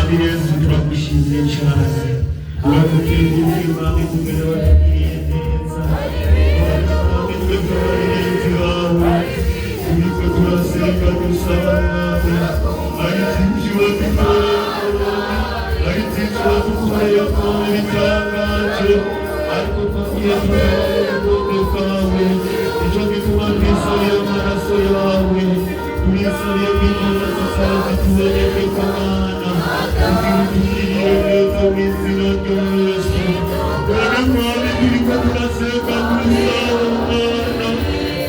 Mwami Yesu turagushimiye cyane, turagukengurukiye Mwami kubera watugiriye neza. Mwami twebwe abarinzi bawe turiko turasenga dusaba Mwami, ari byinshi wadukoreye, ari byinshi wadukoreye Mwami bitangaje, ariko twagiye tugaye ubwoko bwawe, nicyo gituma twisabira amaraso yawe, twisabira imbabazi zawe tuboneke ku Mana, kugira utugirire neza mu izina rya Yesu. None Mwami turiko turasenga dusaba Mana,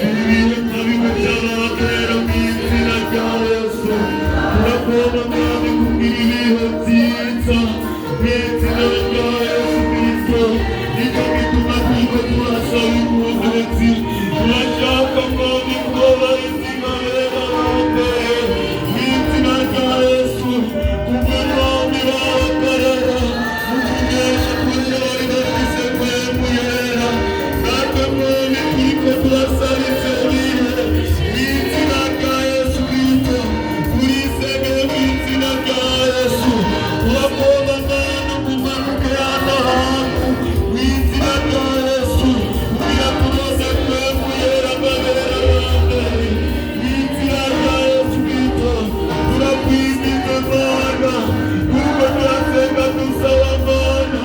ibihe nka bimwe by'abakera mu izina rya Yesu. Turakubona Mwami kugira ibihe byiza mu izina rya Yesu Kristo, nicyo gituma turiko turasaba impunzi, turashaka Mwami ko bayizima bera bambere mu izina rya Yesu, kubwo Mwami bahagarara mu kunesha kuje bari bafise mpwemu yera. Natwe Mwami turiko turasaba ivyo bihe mu izina rya Yesu Kristo, turisegeye mu izina rya Yesu. Turakubona Mana mumanuke hano hantu mu izina rya Yesu, kugira tunoze mpwemu yera babera bambere mu izina rya Yesu Kristo. Turakwinginze Mana, turiko turasenga dusaba Mana,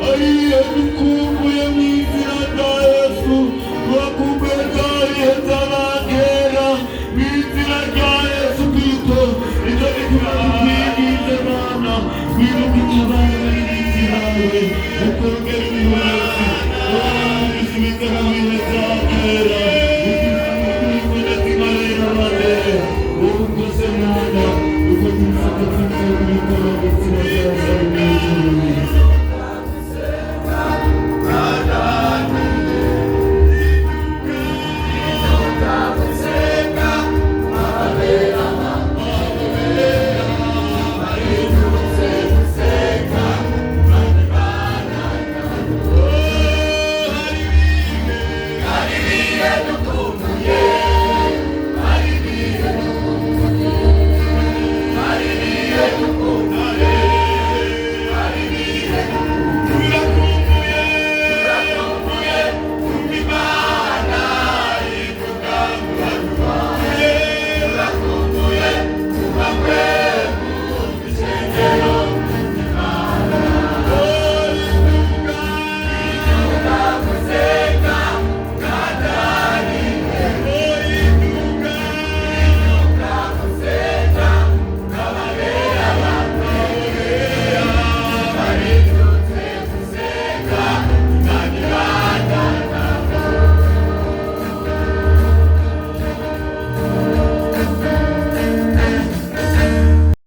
ayihe dukumbuye mu izina rya Yesu, turakumbuye za bihe by'abakera mu izina rya Yesu Kristo. Nicyo gituma tukwinginze Mana, wibuke abana bari mu nzira yawe, ukora